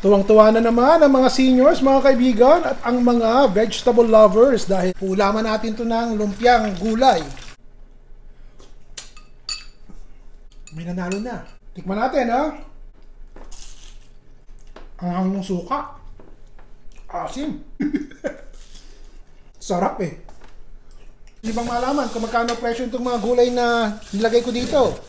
Tuwang-tuwa na naman ang mga seniors, mga kaibigan, at ang mga vegetable lovers dahil ulaman natin to ng lumpiang gulay. May nanalo na. Tikman natin, ha? Ang hangong suka. Asim. Sarap eh. Hindi bang malaman kung magkano presyo itong mga gulay na nilagay ko dito?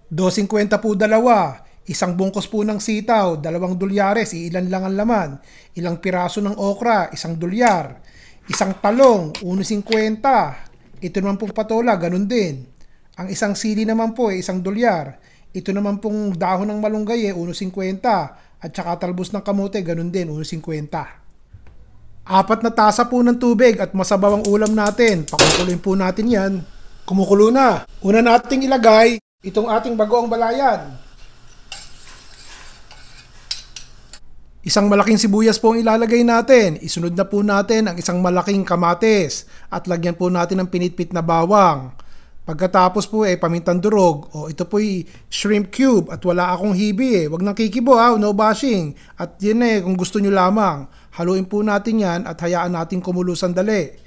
2.50 po dalawa. Isang bungkos po ng sitaw, 2 dolyares, ilan lang ang laman. Ilang piraso ng okra, 1 dolyar. Isang talong, 1.50. Ito naman pong patola, ganun din. Ang isang sili naman po ay 1 dolyar. Ito naman pong dahon ng malunggay 1.50. At saka talbos ng kamote, ganun din, 1.50. 4 na tasa po ng tubig at masabaw ang ulam natin. Pakukuloyin po natin yan. Kumukulo na. Una nating ilagay itong ating bagoong balayan. Isang malaking sibuyas po ang ilalagay natin. Isunod na po natin ang isang malaking kamatis at lagyan po natin ng pinitpit na bawang. Pagkatapos po pamintang durog. Ito po shrimp cube at wala akong hibi Wag nang kikibo no bashing. At yan kung gusto nyo lamang. Haluin po natin yan at hayaan natin kumulo sandali.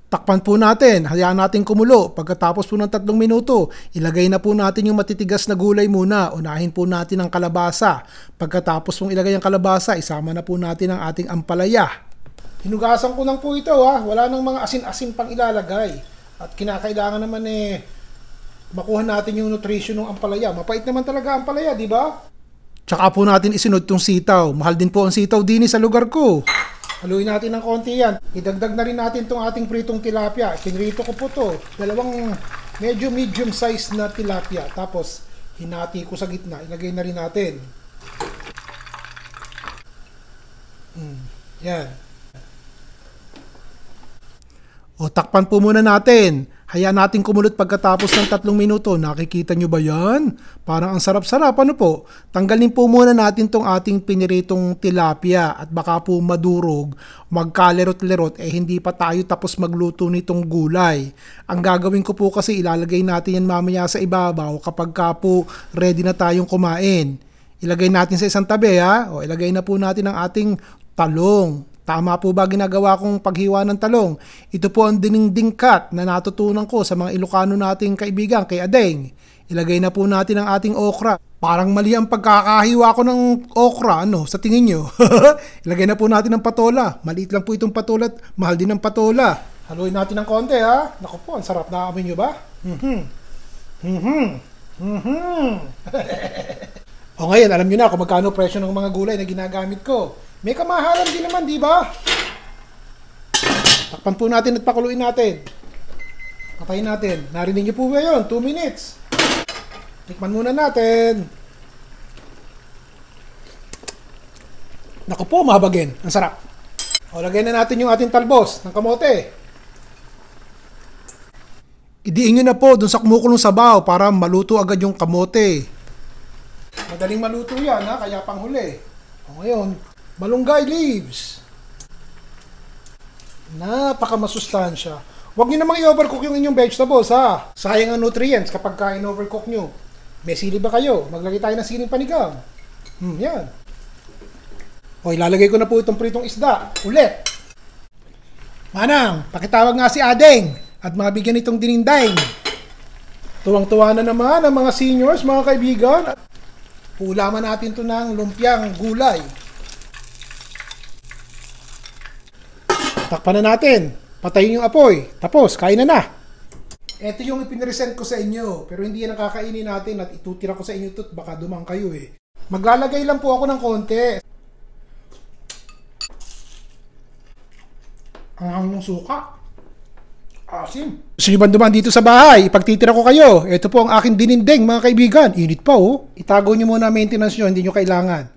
Takpan po natin, hayaan natin kumulo. Pagkatapos po ng 3 minuto, ilagay na po natin yung matitigas na gulay muna. Unahin po natin ang kalabasa. Pagkatapos pong ilagay ang kalabasa, isama na po natin ang ating ampalaya. Hinugasan ko lang po ito Wala nang mga asin-asin pang ilalagay. At kinakailangan naman makuha natin yung nutrition ng ampalaya. Mapait naman talaga ang ampalaya, di ba? Tsaka po natin isunod tong sitaw. Mahal din po ang sitaw din sa lugar ko. Haluin natin ng konti yan. Idagdag na rin natin itong ating pritong tilapia. Pinrito ko po to. 2 medyo medium size na tilapia. Tapos hinati ko sa gitna. Ilagay na rin natin. Yan. Takpan po muna natin. Hayaan natin kumulot pagkatapos ng 3 minuto. Nakikita nyo ba yan? Parang ang sarap-sarap. Ano po? Tanggalin po muna natin tong ating piniritong tilapia at baka po madurog, magkalerot-lerot hindi pa tayo tapos magluto nitong gulay. Ang gagawin ko po kasi ilalagay natin yan mamaya sa ibabaw kapag ka po ready na tayong kumain. Ilagay natin sa isang tabi ilagay na po natin ang ating talong. Tama po ba ginagawa kong paghiwa ng talong? Ito po ang dininding cut na natutunan ko sa mga Ilocano nating kaibigan kay Adeng. Ilagay na po natin ang ating okra. Parang mali ang pagkakahiwa ko ng okra, sa tingin nyo? Ilagay na po natin ang patola. Maliit lang po itong patola at mahal din ang patola. Haluin natin ng konti Naku po, ang sarap na amoy nyo ba? Ngayon, alam nyo na kung magkano presyo ng mga gulay na ginagamit ko. May kamahalan din naman, di ba? Takpan po natin at pakuluin natin. Patayin natin. Narinig niyo po ba yun? 2 minutes. Tikman muna natin. Naku po, mahabagin. Ang sarap. Lagay na natin yung ating talbos ng kamote. Idiin nyo na po dun sa kumukulong sabaw para maluto agad yung kamote. Madaling maluto yan, kaya panghuli. Ngayon, malunggay leaves. Napakamasustansya. Huwag nyo namang i-overcook yung inyong vegetables, Sayang ang nutrients kapag in-overcook nyo. May sili ba kayo? Maglagay tayo ng siling panigang. Yan. Ilalagay ko na po itong pritong isda. Ulit. Manang, pakitawag nga si Adeng at mabigyan itong dininday. Tuwang-tuwa na naman ang mga seniors, mga kaibigan. Ulaman natin to ng lumpiang gulay. Takpan na natin. Patayin yung apoy. Tapos, kain na. Ito yung ipinresent ko sa inyo. Pero hindi yan nakakainin natin at itutira ko sa inyo ito. Baka dumang kayo Maglalagay lang po ako ng konti. Ang hangong suka. Asim. Gusto nyo ba dumaan dito sa bahay? Ipagtitira ko kayo. Ito po ang aking dinindeng, mga kaibigan. Init pa Itago nyo muna maintenance nyo. Hindi nyo kailangan.